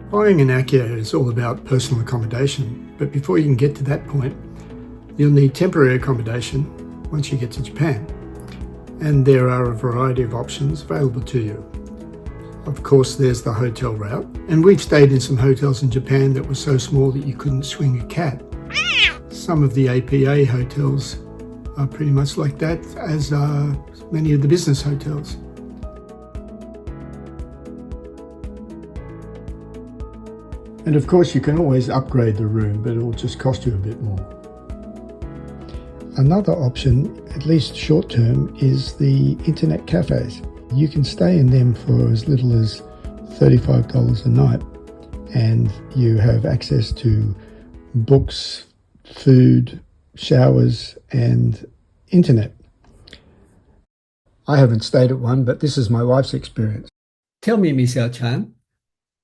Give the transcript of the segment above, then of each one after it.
Buying an Akiya is all about personal accommodation, but before you can get to that point, you'll need temporary accommodation once you get to Japan. And there are a variety of options available to you. Of course, there's the hotel route, and we've stayed in some hotels in Japan that were so small that you couldn't swing a cat. Some of the APA hotels are pretty much like that, as are many of the business hotels. And of course, you can always upgrade the room, but it'll just cost you a bit more. Another option, at least short term, is the internet cafes. You can stay in them for as little as $35 a night, and you have access to books, food, showers, and internet. I haven't stayed at one, but this is my wife's experience. Tell me, Miss Ao-chan,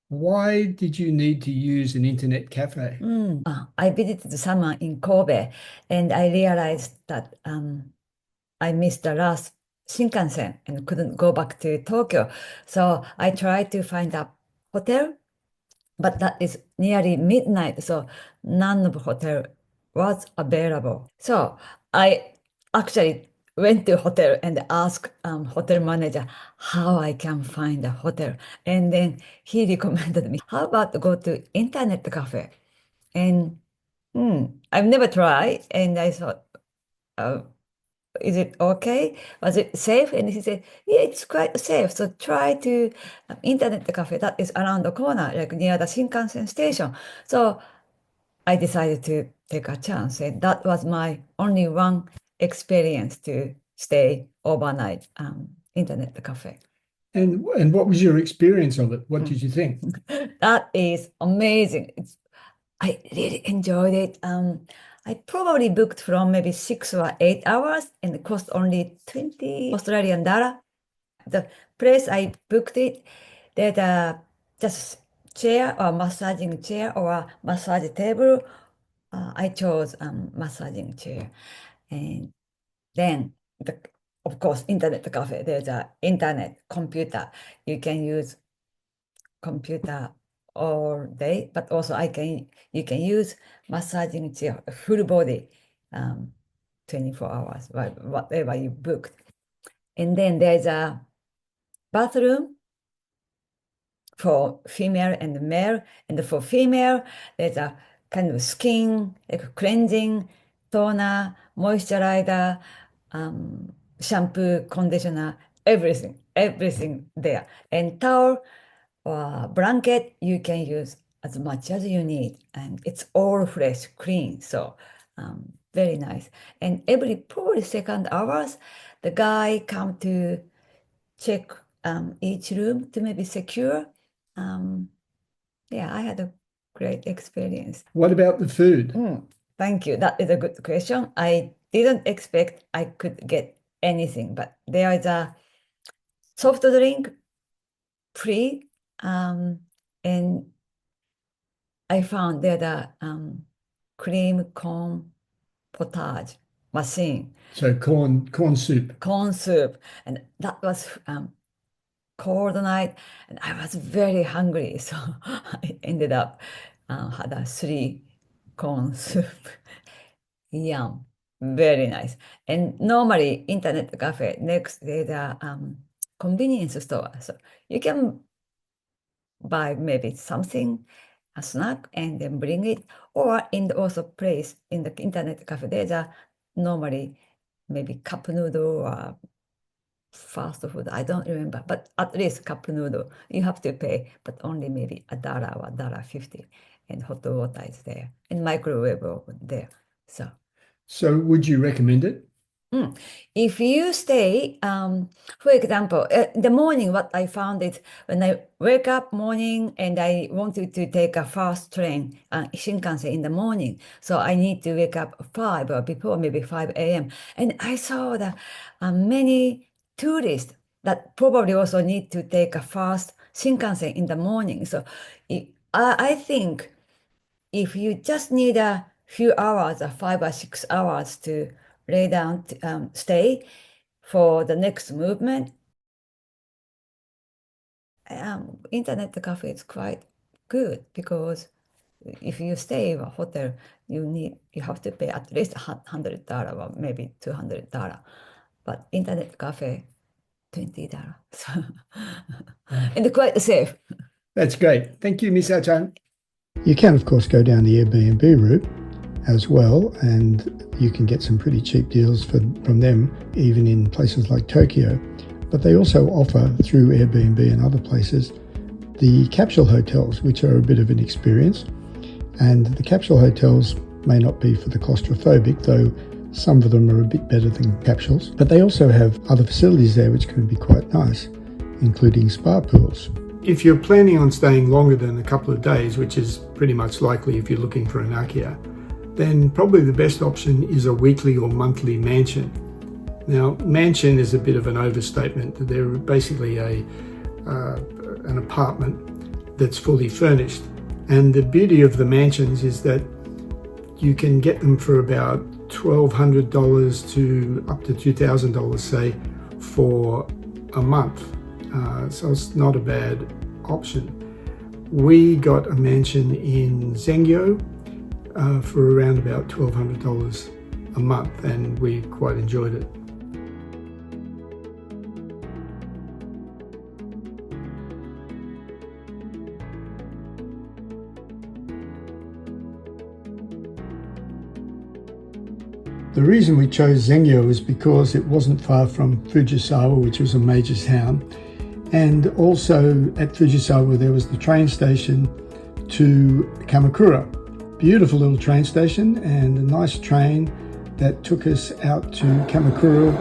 why did you need to use an internet cafe? I visited summer in Kobe, and I realized that I missed the last Shinkansen and couldn't go back to Tokyo. So I tried to find a hotel, but that is nearly midnight, so none of hotel was available. So I actually went to hotel and asked hotel manager how I can find a hotel. And then he recommended me, how about go to internet cafe? And I've never tried. And I thought, uh, is it okay? Was it safe? And he said, yeah, it's quite safe. So try to internet cafe that is around the corner, like near the Shinkansen station. So I decided to take a chance. And that was my only one experience to stay overnight internet cafe. And what was your experience of it? What did you think? That is amazing. I really enjoyed it. I probably booked from maybe 6 or 8 hours and it cost only 20 Australian dollar. The place I booked it, there's just chair or massaging chair or a massage table. I chose massaging chair. And then, of course, internet cafe. There's a internet computer. You can use computer all day, but also you can use massaging chair, full body, 24 hours, whatever you booked. And then there's a bathroom for female and male. And for female, there's a kind of skin, like cleansing, toner, moisturizer, shampoo, conditioner, everything there. And towel or blanket, you can use as much as you need. And it's all fresh, clean. So very nice. And every probably second hours, the guy come to check each room to maybe secure. Yeah, I had a great experience. What about the food? Thank you. That is a good question. I didn't expect I could get anything, but there is a soft drink free, and I found there the cream corn potage machine. So corn soup. Corn soup, and that was cold night, and I was very hungry, so I ended up had a 3 corn soup. Yum, very nice. And normally, internet cafe next there's a convenience store, so you can buy maybe something, a snack, and then bring it, or in the also place in the internet cafe there's a normally maybe cup noodle or fast food, I don't remember, but at least cup noodle you have to pay, but only maybe $1 or $1.50, and hot water is there, and microwave oven there. So would you recommend it? If you stay, for example, the morning, what I found is when I wake up morning and I wanted to take a fast train, Shinkansen in the morning, so I need to wake up 5 or before maybe 5 a.m. And I saw that many tourists that probably also need to take a fast Shinkansen in the morning. So I think if you just need a few hours, 5 or 6 hours to lay down, stay for the next movement, internet cafe is quite good because if you stay in a hotel, you have to pay at least $100 or maybe $200. But internet cafe, $20. So and quite safe. That's great. Thank you, Miss Achan. You can, of course, go down the Airbnb route as well, and you can get some pretty cheap deals from them, even in places like Tokyo. But they also offer, through Airbnb and other places, the capsule hotels, which are a bit of an experience. And the capsule hotels may not be for the claustrophobic, though some of them are a bit better than capsules. But they also have other facilities there which can be quite nice, including spa pools. If you're planning on staying longer than a couple of days, which is pretty much likely if you're looking for an Akiya, then probably the best option is a weekly or monthly mansion. Now, mansion is a bit of an overstatement. They're basically an apartment that's fully furnished. And the beauty of the mansions is that you can get them for about $1,200 to up to $2,000, say, for a month. So it's not a bad option. We got a mansion in Zengyo for around about $1,200 a month, and we quite enjoyed it. The reason we chose Zengyo is because it wasn't far from Fujisawa, which was a major town. And also at Fujisawa, there was the train station to Kamakura. Beautiful little train station and a nice train that took us out to Kamakura,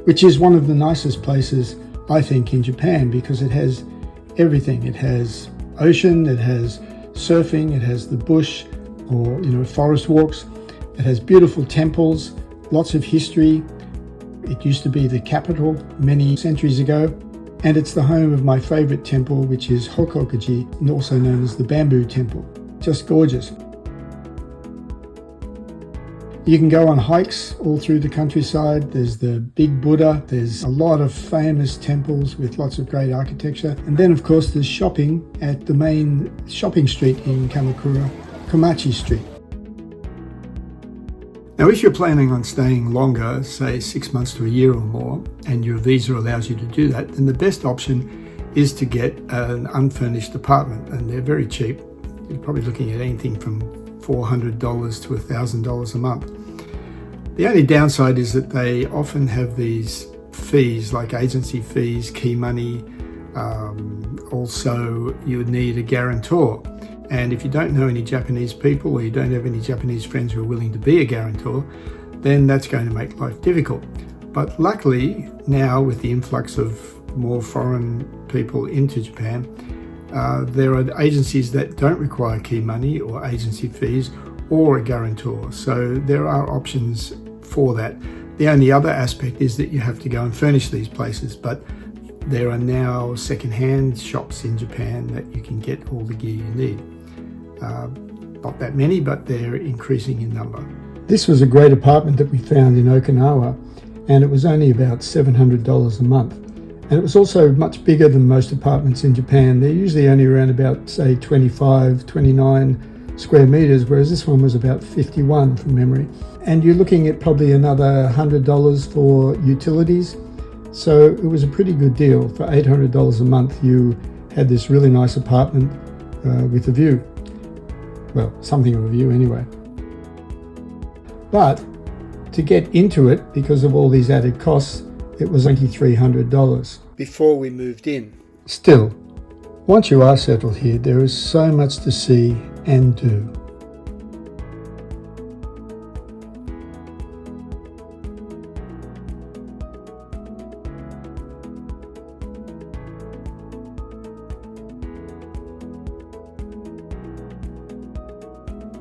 which is one of the nicest places, I think, in Japan because it has everything. It has ocean, it has surfing, it has the bush or, forest walks. It has beautiful temples, lots of history. It used to be the capital many centuries ago. And it's the home of my favorite temple, which is Hokokuji, also known as the Bamboo Temple. Just gorgeous. You can go on hikes all through the countryside. There's the Big Buddha. There's a lot of famous temples with lots of great architecture. And then, of course, there's shopping at the main shopping street in Kamakura, Komachi Street. Now, if you're planning on staying longer, say 6 months to a year or more, and your visa allows you to do that, then the best option is to get an unfurnished apartment, and they're very cheap. You're probably looking at anything from $400 to $1,000 a month. The only downside is that they often have these fees, like agency fees, key money. Also, you would need a guarantor. And if you don't know any Japanese people or you don't have any Japanese friends who are willing to be a guarantor, then that's going to make life difficult. But luckily, now with the influx of more foreign people into Japan, there are agencies that don't require key money or agency fees or a guarantor. So there are options for that. The only other aspect is that you have to go and furnish these places, but there are now second-hand shops in Japan that you can get all the gear you need. Not that many, but they're increasing in number. This was a great apartment that we found in Okinawa, and it was only about $700 a month. And it was also much bigger than most apartments in Japan. They're usually only around about, say, 25, 29 square meters, whereas this one was about 51 from memory. And you're looking at probably another $100 for utilities. So it was a pretty good deal. For $800 a month, you had this really nice apartment with a view. Well, something of a view anyway. But to get into it, because of all these added costs, it was $2,300 before we moved in. Still, once you are settled here, there is so much to see and do.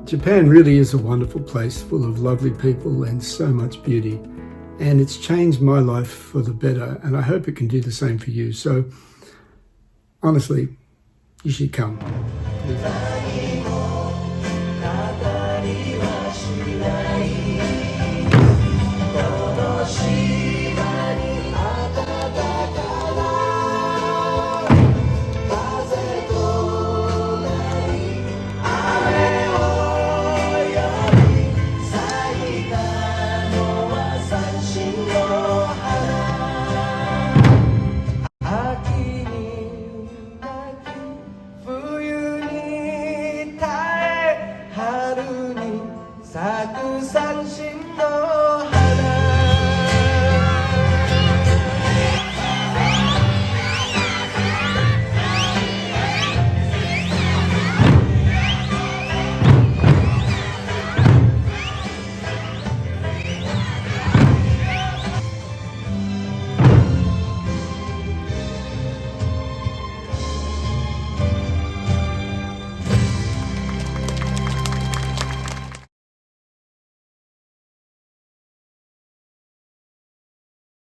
Japan really is a wonderful place full of lovely people and so much beauty. And it's changed my life for the better, and I hope it can do the same for you. So, honestly, you should come.